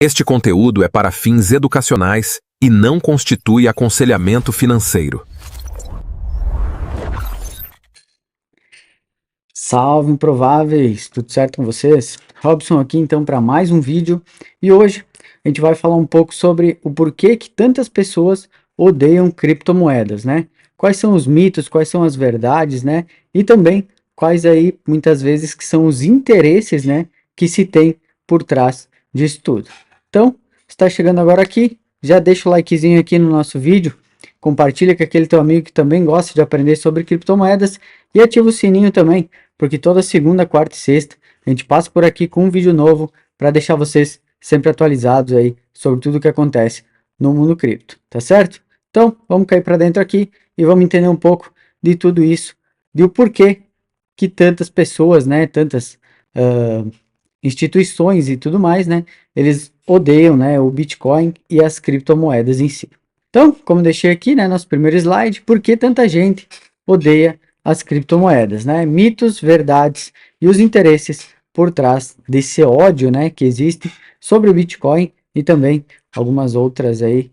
Este conteúdo é para fins educacionais e não constitui aconselhamento financeiro. Salve, improváveis! Tudo certo com vocês? Robson aqui então para mais um vídeo e hoje a gente vai falar um pouco sobre o porquê que tantas pessoas odeiam criptomoedas, né? Quais são os mitos, quais são as verdades, né? E também quais aí muitas vezes que são os interesses, né, que se tem por trás disso tudo. Então, está chegando agora aqui, já deixa o likezinho aqui no nosso vídeo, compartilha com aquele teu amigo que também gosta de aprender sobre criptomoedas e ativa o sininho também, porque toda segunda, quarta e sexta a gente passa por aqui com um vídeo novo para deixar vocês sempre atualizados aí sobre tudo o que acontece no mundo cripto, tá certo? Então, vamos cair para dentro aqui e vamos entender um pouco de tudo isso, de o porquê que tantas pessoas, né, tantas instituições e tudo mais, né, eles odeiam, né, o Bitcoin e as criptomoedas em si. Então, como deixei aqui, né, nosso primeiro slide, por que tanta gente odeia as criptomoedas, né? Mitos, verdades e os interesses por trás desse ódio, né, que existe sobre o Bitcoin e também algumas outras aí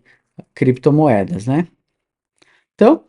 criptomoedas, né? Então,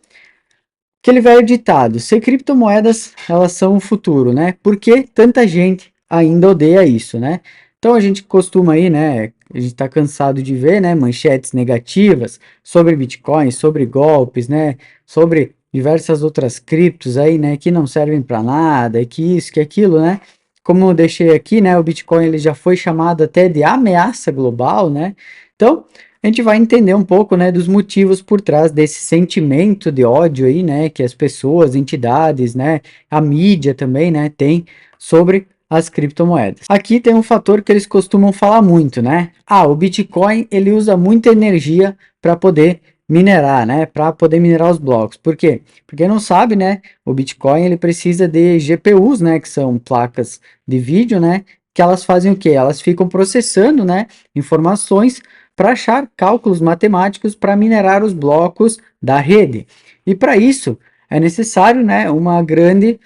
aquele velho ditado, se criptomoedas elas são o futuro, né? Por que tanta gente ainda odeia isso, né? Então a gente costuma aí, né? A gente tá cansado de ver, né? Manchetes negativas sobre Bitcoin, sobre golpes, né? Sobre diversas outras criptos aí, né? Que não servem para nada, e que isso, que aquilo, né? Como eu deixei aqui, né? O Bitcoin ele já foi chamado até de ameaça global, né? Então a gente vai entender um pouco, né, dos motivos por trás desse sentimento de ódio aí, né, que as pessoas, entidades, né, a mídia também, né, tem sobre as criptomoedas. Aqui tem um fator que eles costumam falar muito, né? Ah, o Bitcoin ele usa muita energia para poder minerar, né? Para poder minerar os blocos. Por quê? Porque não sabe, né? O Bitcoin ele precisa de GPUs, né? Que são placas de vídeo, né? Que elas fazem o quê? Elas ficam processando, né? Informações para achar cálculos matemáticos para minerar os blocos da rede. E para isso é necessário, né? Uma grande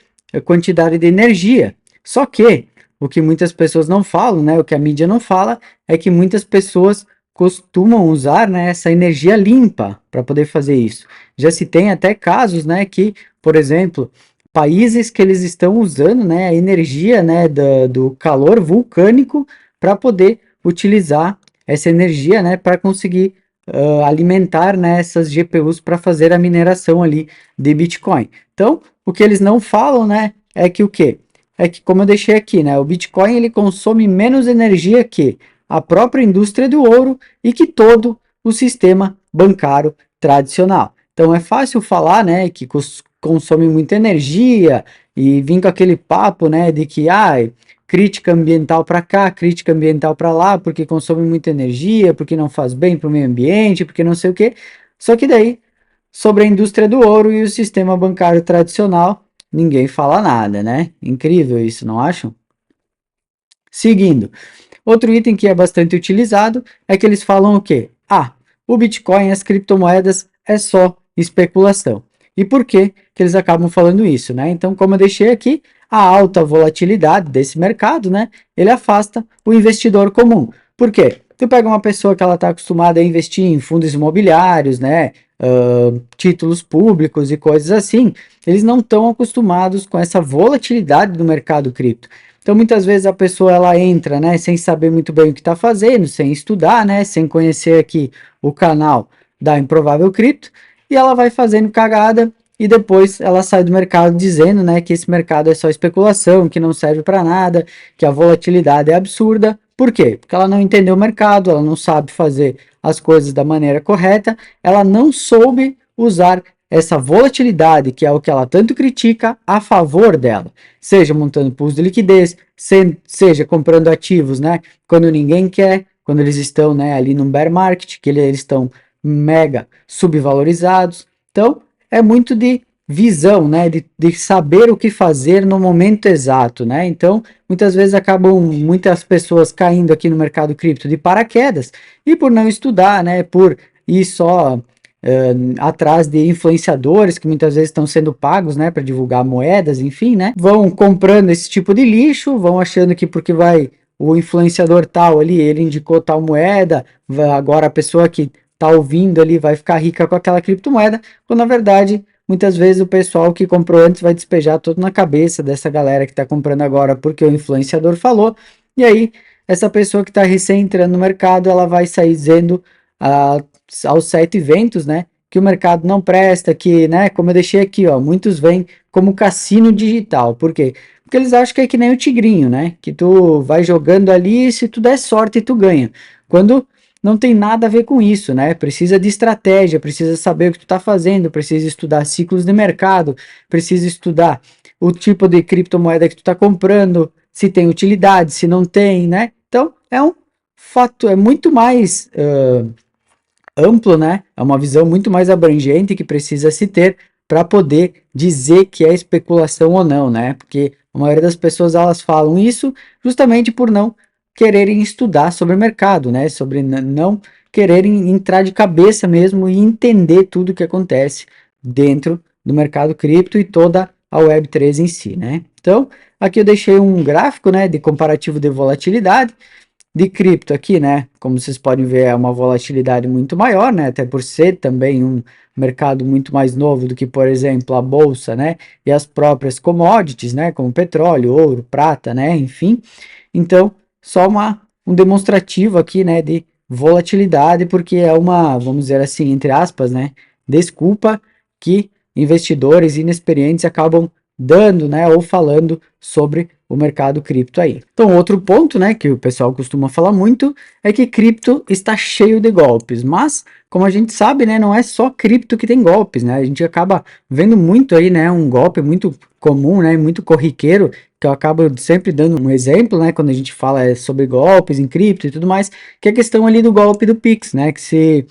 quantidade de energia. Só que o que muitas pessoas não falam, né, o que a mídia não fala, é que muitas pessoas costumam usar, né, essa energia limpa para poder fazer isso. Já se tem até casos, né, que, por exemplo, países que eles estão usando, né, a energia, né, do calor vulcânico para poder utilizar essa energia, né, para conseguir alimentar, né, essas GPUs para fazer a mineração ali de Bitcoin. Então, o que eles não falam, né, é que o quê? É que, como eu deixei aqui, né, o Bitcoin ele consome menos energia que a própria indústria do ouro e que todo o sistema bancário tradicional. Então é fácil falar, né, que consome muita energia e vir com aquele papo, né, de que crítica ambiental para cá, crítica ambiental para lá, porque consome muita energia, porque não faz bem para o meio ambiente, porque não sei o quê. Só que daí, sobre a indústria do ouro e o sistema bancário tradicional, ninguém fala nada, né? Incrível isso, não acham? Seguindo, outro item que é bastante utilizado é que eles falam o quê? O Bitcoin e as criptomoedas é só especulação. E por que que eles acabam falando isso, né? Então, como eu deixei aqui, a alta volatilidade desse mercado, né? Ele afasta o investidor comum. Por quê? Tu pega uma pessoa que ela está acostumada a investir em fundos imobiliários, né? Títulos públicos e coisas assim, eles não estão acostumados com essa volatilidade do mercado cripto. Então, muitas vezes a pessoa ela entra, né, sem saber muito bem o que está fazendo, sem estudar, né, sem conhecer aqui o canal da Improvável Cripto, e ela vai fazendo cagada e depois ela sai do mercado dizendo, né, que esse mercado é só especulação, que não serve para nada, que a volatilidade é absurda. Por quê? Porque ela não entendeu o mercado, ela não sabe fazer as coisas da maneira correta, ela não soube usar essa volatilidade, que é o que ela tanto critica, a favor dela, seja montando pools de liquidez, seja comprando ativos, né, quando ninguém quer, quando eles estão, né, ali no bear market, que eles estão mega subvalorizados. Então, é muito de visão, né, de saber o que fazer no momento exato, né? Então, muitas vezes acabam muitas pessoas caindo aqui no mercado cripto de paraquedas e por não estudar, né, por ir só atrás de influenciadores que muitas vezes estão sendo pagos, né, para divulgar moedas, enfim, né, vão comprando esse tipo de lixo, vão achando que porque vai o influenciador tal ali, ele indicou tal moeda, agora a pessoa que tá ouvindo ali vai ficar rica com aquela criptomoeda, quando na verdade, muitas vezes o pessoal que comprou antes vai despejar tudo na cabeça dessa galera que está comprando agora porque o influenciador falou, e aí essa pessoa que está recém entrando no mercado, ela vai sair dizendo aos 7 ventos, né, que o mercado não presta, que, né, como eu deixei aqui, ó, muitos veem como cassino digital. Por quê? Porque eles acham que é que nem o tigrinho, né, que tu vai jogando ali e se tu der sorte tu ganha. Quando não tem nada a ver com isso, né? Precisa de estratégia, precisa saber o que tu está fazendo, precisa estudar ciclos de mercado, precisa estudar o tipo de criptomoeda que tu está comprando, se tem utilidade, se não tem, né? Então, é um fato, é muito mais amplo, né? É uma visão muito mais abrangente que precisa se ter para poder dizer que é especulação ou não, né? Porque a maioria das pessoas elas falam isso justamente por não quererem estudar sobre o mercado, né? Sobre não quererem entrar de cabeça mesmo e entender tudo o que acontece dentro do mercado cripto e toda a Web3 em si, né? Então, aqui eu deixei um gráfico, né, de comparativo de volatilidade de cripto aqui, né? Como vocês podem ver, é uma volatilidade muito maior, né? Até por ser também um mercado muito mais novo do que, por exemplo, a bolsa, né? E as próprias commodities, né? Como petróleo, ouro, prata, né? Enfim. Então, só um demonstrativo aqui, né? De volatilidade, porque é uma, vamos dizer assim, entre aspas, né? Desculpa que investidores inexperientes acabam dando, né? Ou falando sobre o mercado cripto aí. Então, outro ponto, né, que o pessoal costuma falar muito, é que cripto está cheio de golpes, mas, como a gente sabe, né, não é só cripto que tem golpes, né, a gente acaba vendo muito aí, né, um golpe muito comum, né, muito corriqueiro, que eu acabo sempre dando um exemplo, né, quando a gente fala sobre golpes em cripto e tudo mais, que é a questão ali do golpe do Pix, né, que se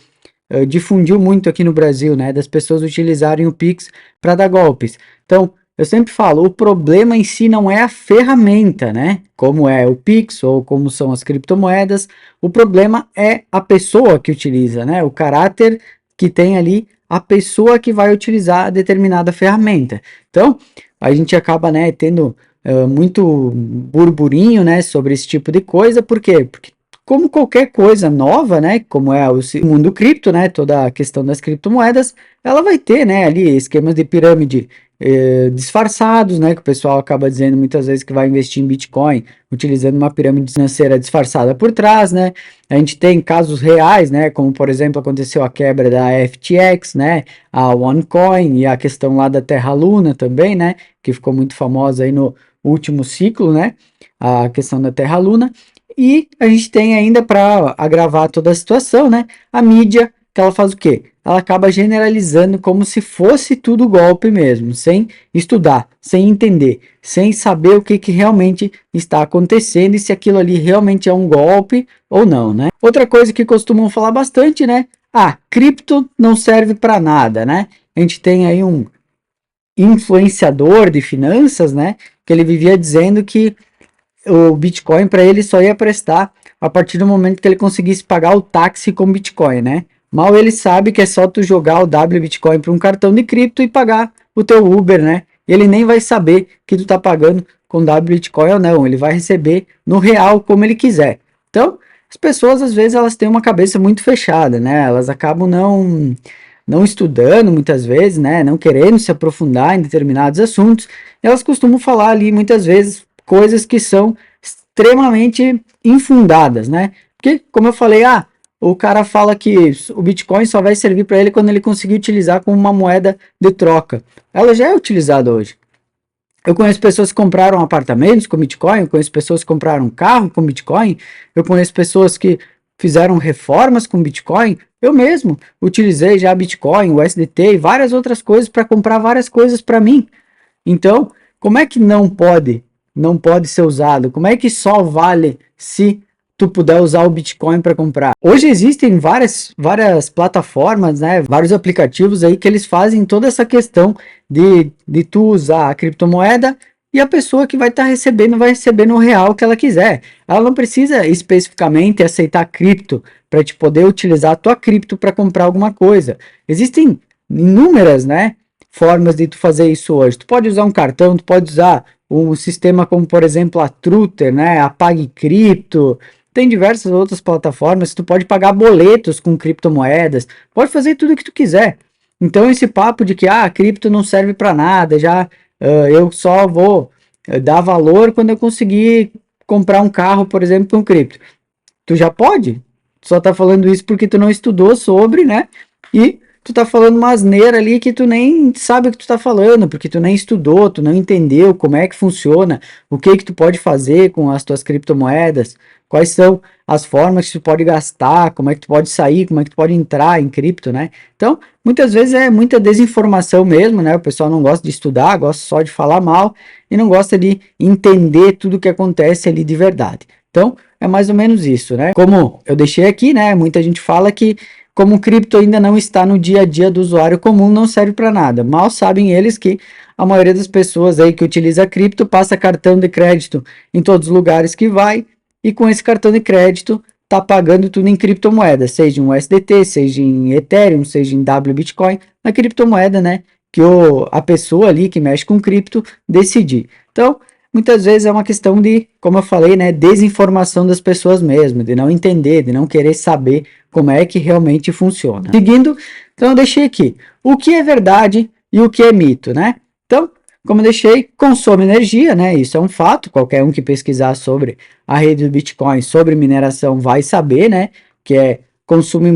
difundiu muito aqui no Brasil, né, das pessoas utilizarem o Pix para dar golpes. Então, eu sempre falo, o problema em si não é a ferramenta, né? Como é o Pix ou como são as criptomoedas. O problema é a pessoa que utiliza, né? O caráter que tem ali a pessoa que vai utilizar determinada ferramenta. Então, a gente acaba, né, tendo muito burburinho, né, sobre esse tipo de coisa. Por quê? Porque como qualquer coisa nova, né, como é o mundo cripto, né, toda a questão das criptomoedas, ela vai ter, né, ali esquemas de pirâmide disfarçados, né, que o pessoal acaba dizendo muitas vezes que vai investir em Bitcoin, utilizando uma pirâmide financeira disfarçada por trás, né, a gente tem casos reais, né, como por exemplo aconteceu a quebra da FTX, né, a OneCoin e a questão lá da Terra Luna também, né, que ficou muito famosa aí no último ciclo, né, a questão da Terra Luna, e a gente tem ainda para agravar toda a situação, né, a mídia, que ela faz o quê? Ela acaba generalizando como se fosse tudo golpe mesmo, sem estudar, sem entender, sem saber o que realmente está acontecendo e se aquilo ali realmente é um golpe ou não, né? Outra coisa que costumam falar bastante, né? Ah, cripto não serve para nada, né? A gente tem aí um influenciador de finanças, né? Que ele vivia dizendo que o Bitcoin para ele só ia prestar a partir do momento que ele conseguisse pagar o táxi com Bitcoin, né? Mal ele sabe que é só tu jogar o W Bitcoin para um cartão de cripto e pagar o teu Uber, né? E ele nem vai saber que tu tá pagando com W Bitcoin ou não, ele vai receber no real como ele quiser. Então, as pessoas às vezes elas têm uma cabeça muito fechada, né? Elas acabam não estudando muitas vezes, né? Não querendo se aprofundar em determinados assuntos. Elas costumam falar ali muitas vezes coisas que são extremamente infundadas, né? Porque, como eu falei, o cara fala que o Bitcoin só vai servir para ele quando ele conseguir utilizar como uma moeda de troca. Ela já é utilizada hoje. Eu conheço pessoas que compraram apartamentos com Bitcoin, eu conheço pessoas que compraram carro com Bitcoin, eu conheço pessoas que fizeram reformas com Bitcoin. Eu mesmo utilizei já Bitcoin, o USDT e várias outras coisas para comprar várias coisas para mim. Então, como é que não pode ser usado? Como é que só vale se tu puder usar o Bitcoin para comprar? Hoje existem várias plataformas, né, vários aplicativos aí que eles fazem toda essa questão de tu usar a criptomoeda e a pessoa que vai estar recebendo vai receber no real que ela quiser. Ela não precisa especificamente aceitar cripto para te poder utilizar a tua cripto para comprar alguma coisa. Existem inúmeras, né, formas de tu fazer isso hoje. Tu pode usar um cartão, tu pode usar um sistema como, por exemplo, a Truther, né, a PagCrypto, tem diversas outras plataformas, tu pode pagar boletos com criptomoedas, pode fazer tudo o que tu quiser. Então esse papo de que a cripto não serve para nada, já eu só vou dar valor quando eu conseguir comprar um carro, por exemplo, com cripto. Tu já pode, só tá falando isso porque tu não estudou sobre, né? E tu tá falando uma asneira ali que tu nem sabe o que tu tá falando, porque tu nem estudou, tu não entendeu como é que funciona, o que que tu pode fazer com as tuas criptomoedas, quais são as formas que tu pode gastar, como é que tu pode sair, como é que tu pode entrar em cripto, né? Então, muitas vezes é muita desinformação mesmo, né? O pessoal não gosta de estudar, gosta só de falar mal e não gosta de entender tudo o que acontece ali de verdade. Então, é mais ou menos isso, né? Como eu deixei aqui, né? Muita gente fala que como o cripto ainda não está no dia a dia do usuário comum, não serve para nada. Mal sabem eles que a maioria das pessoas aí que utiliza cripto passa cartão de crédito em todos os lugares que vai e com esse cartão de crédito tá pagando tudo em criptomoeda, seja em USDT, seja em Ethereum, seja em W Bitcoin, na criptomoeda, né? Que a pessoa ali que mexe com cripto decidir. Então, muitas vezes é uma questão de, como eu falei, né, desinformação das pessoas mesmo, de não entender, de não querer saber como é que realmente funciona. Seguindo, então eu deixei aqui o que é verdade e o que é mito, né? Então, como eu deixei, consome energia, né? Isso é um fato, qualquer um que pesquisar sobre a rede do Bitcoin, sobre mineração, vai saber, né? Que consome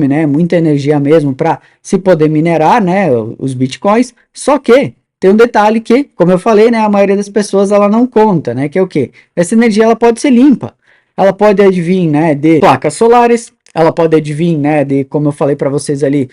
né, muita energia mesmo para se poder minerar, né, os Bitcoins, só que tem um detalhe que, como eu falei, né, a maioria das pessoas ela não conta, né, que é o quê? Essa energia ela pode ser limpa, ela pode advir, né, de placas solares, ela pode advir, né, de, como eu falei para vocês ali,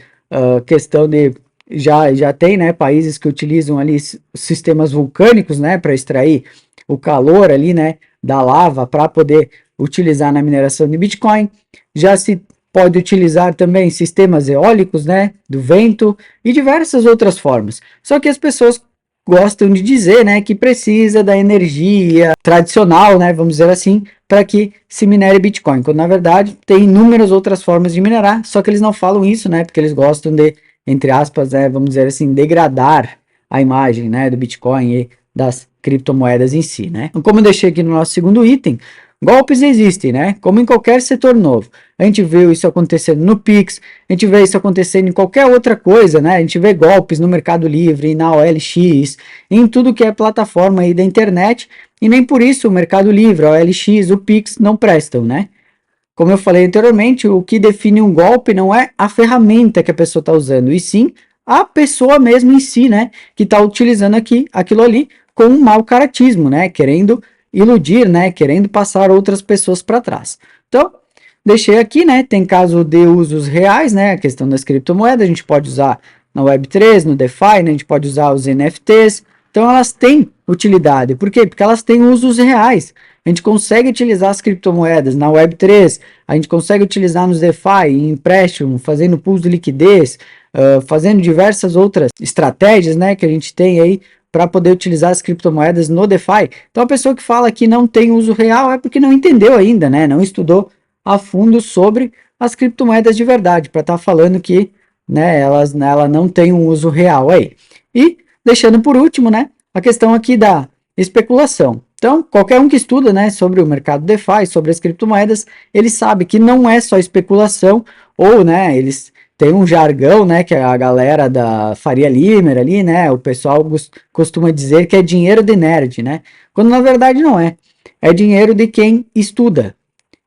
questão de já tem, né, países que utilizam ali sistemas vulcânicos, né, para extrair o calor ali, né, da lava para poder utilizar na mineração de Bitcoin. Já se pode utilizar também sistemas eólicos, né, do vento e diversas outras formas. Só que as pessoas gostam de dizer, né, que precisa da energia tradicional, né, vamos dizer assim, para que se minere Bitcoin, quando na verdade tem inúmeras outras formas de minerar, só que eles não falam isso, né, porque eles gostam de, entre aspas, né, vamos dizer assim, degradar a imagem, né, do Bitcoin e das criptomoedas em si, né. Então, como eu deixei aqui no nosso segundo item, golpes existem, né? Como em qualquer setor novo. A gente viu isso acontecendo no Pix, a gente vê isso acontecendo em qualquer outra coisa, né? A gente vê golpes no Mercado Livre, na OLX, em tudo que é plataforma aí da internet, e nem por isso o Mercado Livre, a OLX, o Pix não prestam, né? Como eu falei anteriormente, o que define um golpe não é a ferramenta que a pessoa está usando, e sim a pessoa mesmo em si, né? Que está utilizando aquilo ali com um mau caratismo, né? Querendo iludir, né, querendo passar outras pessoas para trás. Então, deixei aqui, né, tem caso de usos reais, né, a questão das criptomoedas, a gente pode usar na Web3, no DeFi, né, a gente pode usar os NFTs, então elas têm utilidade. Por quê? Porque elas têm usos reais. A gente consegue utilizar as criptomoedas na Web3, a gente consegue utilizar nos DeFi, em empréstimo, fazendo pools de liquidez, fazendo diversas outras estratégias, né, que a gente tem aí para poder utilizar as criptomoedas no DeFi. Então a pessoa que fala que não tem uso real é porque não entendeu ainda, né? Não estudou a fundo sobre as criptomoedas de verdade, para estar falando que, né, ela não tem um uso real aí. E deixando por último, né, a questão aqui da especulação. Então, qualquer um que estuda, né, sobre o mercado DeFi, sobre as criptomoedas, ele sabe que não é só especulação, ou, né, eles tem um jargão, né, que é a galera da Faria Limer ali, né, o pessoal costuma dizer que é dinheiro de nerd, né, quando na verdade não é. É dinheiro de quem estuda,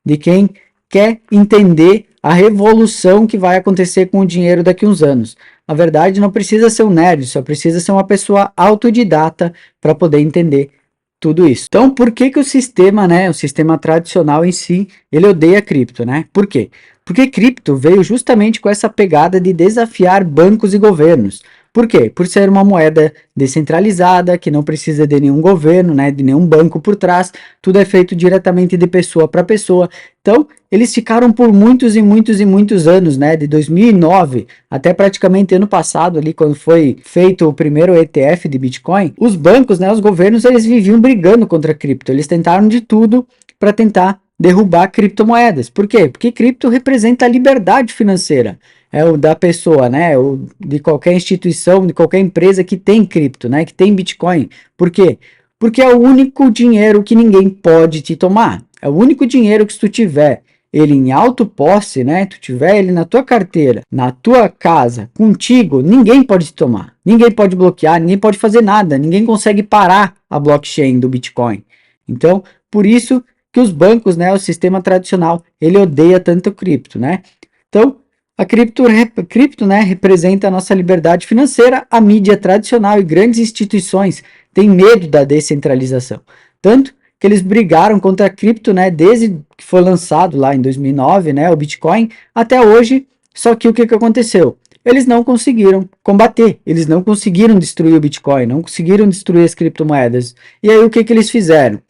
de quem quer entender a revolução que vai acontecer com o dinheiro daqui a uns anos. Na verdade, não precisa ser um nerd, só precisa ser uma pessoa autodidata para poder entender tudo isso. Então, por que que o sistema, né, o sistema tradicional em si, ele odeia cripto, né? Por quê? Porque cripto veio justamente com essa pegada de desafiar bancos e governos. Por quê? Por ser uma moeda descentralizada, que não precisa de nenhum governo, né, de nenhum banco por trás, tudo é feito diretamente de pessoa para pessoa. Então, eles ficaram por muitos e muitos e muitos anos, né, de 2009 até praticamente ano passado, ali quando foi feito o primeiro ETF de Bitcoin, os bancos, né, os governos, eles viviam brigando contra a cripto. Eles tentaram de tudo para tentar derrubar criptomoedas. Por quê? Porque cripto representa a liberdade financeira. é o da pessoa, né? O de qualquer instituição, de qualquer empresa que tem cripto, né? Que tem Bitcoin. Por quê? Porque é o único dinheiro que ninguém pode te tomar. É o único dinheiro que se tu tiver ele em auto posse, né? Tu tiver ele na tua carteira, na tua casa, contigo, ninguém pode te tomar. Ninguém pode bloquear, ninguém pode fazer nada, ninguém consegue parar a blockchain do Bitcoin. Então, por isso que os bancos, né, o sistema tradicional, ele odeia tanto o cripto, né? Então, a cripto, né, representa a nossa liberdade financeira, a mídia tradicional e grandes instituições têm medo da descentralização. Tanto que eles brigaram contra a cripto, né, desde que foi lançado lá em 2009, né, o Bitcoin, até hoje. Só que o que aconteceu? Eles não conseguiram combater, eles não conseguiram destruir o Bitcoin, não conseguiram destruir as criptomoedas. E aí o que eles fizeram?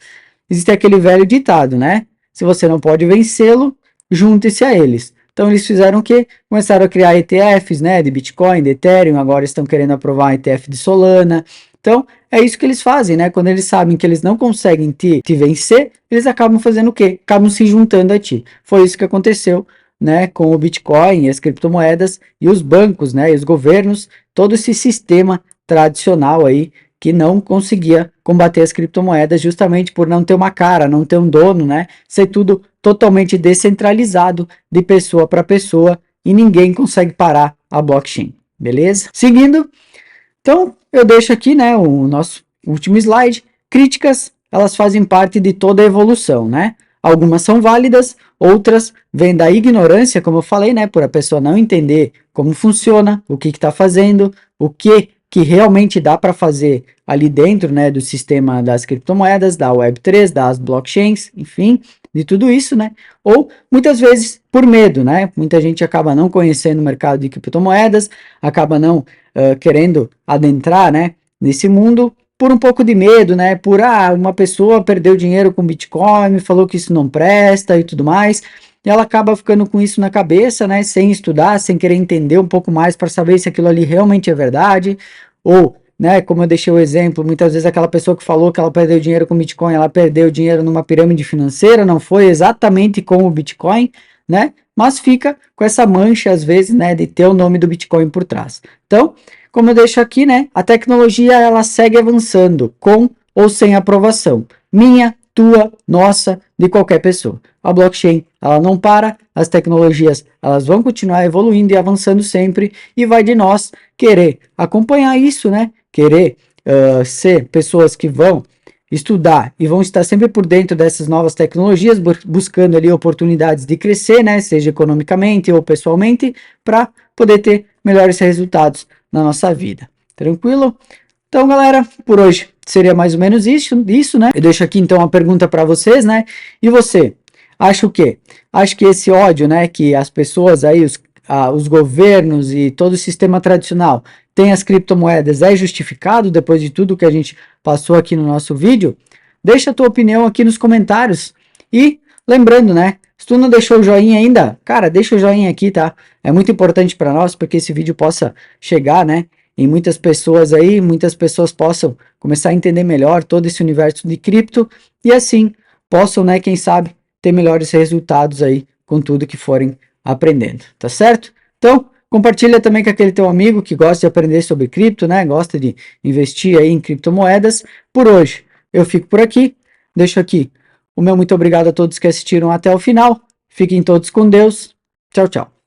Existe aquele velho ditado, né? Se você não pode vencê-lo, junte-se a eles. Então eles fizeram o quê? Começaram a criar ETFs, né, de Bitcoin, de Ethereum, agora estão querendo aprovar um ETF de Solana. Então, é isso que eles fazem, né? Quando eles sabem que eles não conseguem te vencer, eles acabam fazendo o quê? Acabam se juntando a ti. Foi isso que aconteceu, né, com o Bitcoin e as criptomoedas e os bancos, né, e os governos, todo esse sistema tradicional aí que não conseguia combater as criptomoedas justamente por não ter uma cara, não ter um dono, né? Ser tudo totalmente descentralizado de pessoa para pessoa e ninguém consegue parar a blockchain, beleza? Seguindo, então eu deixo aqui, né, o nosso último slide. Críticas, elas fazem parte de toda a evolução, né? Algumas são válidas, outras vêm da ignorância, como eu falei, né, por a pessoa não entender como funciona, o que está fazendo, o que realmente dá para fazer ali dentro, né, do sistema das criptomoedas, da Web3, das blockchains, enfim, de tudo isso, né? Ou muitas vezes por medo, né? Muita gente acaba não conhecendo o mercado de criptomoedas, acaba não querendo adentrar, né, nesse mundo por um pouco de medo, né? Por uma pessoa perdeu dinheiro com Bitcoin, falou que isso não presta e tudo mais. E ela acaba ficando com isso na cabeça, né? Sem estudar, sem querer entender um pouco mais para saber se aquilo ali realmente é verdade. Ou, né, como eu deixei o exemplo, muitas vezes aquela pessoa que falou que ela perdeu dinheiro com Bitcoin, ela perdeu dinheiro numa pirâmide financeira, não foi exatamente com o Bitcoin, né? Mas fica com essa mancha, às vezes, né, de ter o nome do Bitcoin por trás. Então, como eu deixo aqui, né, a tecnologia ela segue avançando, com ou sem aprovação. Minha, tua, nossa, de qualquer pessoa. A blockchain, ela não para, as tecnologias, elas vão continuar evoluindo e avançando sempre, e vai de nós querer acompanhar isso, né, querer ser pessoas que vão estudar e vão estar sempre por dentro dessas novas tecnologias, buscando ali oportunidades de crescer, né, seja economicamente ou pessoalmente, para poder ter melhores resultados na nossa vida. Tranquilo? Então, galera, por hoje seria mais ou menos isso, né? Eu deixo aqui então uma pergunta para vocês, né? E você, acha o quê? Acho que esse ódio, né, que as pessoas aí, os governos e todo o sistema tradicional tem as criptomoedas é justificado depois de tudo que a gente passou aqui no nosso vídeo? Deixa a tua opinião aqui nos comentários. E lembrando, né, se tu não deixou o joinha ainda, cara, deixa o joinha aqui, tá? É muito importante para nós, porque esse vídeo possa chegar, né, em muitas pessoas aí, muitas pessoas possam começar a entender melhor todo esse universo de cripto e assim possam, né, quem sabe, ter melhores resultados aí com tudo que forem aprendendo, tá certo? Então, compartilha também com aquele teu amigo que gosta de aprender sobre cripto, né? Gosta de investir aí em criptomoedas. Por hoje, eu fico por aqui. Deixo aqui o meu muito obrigado a todos que assistiram até o final. Fiquem todos com Deus. Tchau, tchau.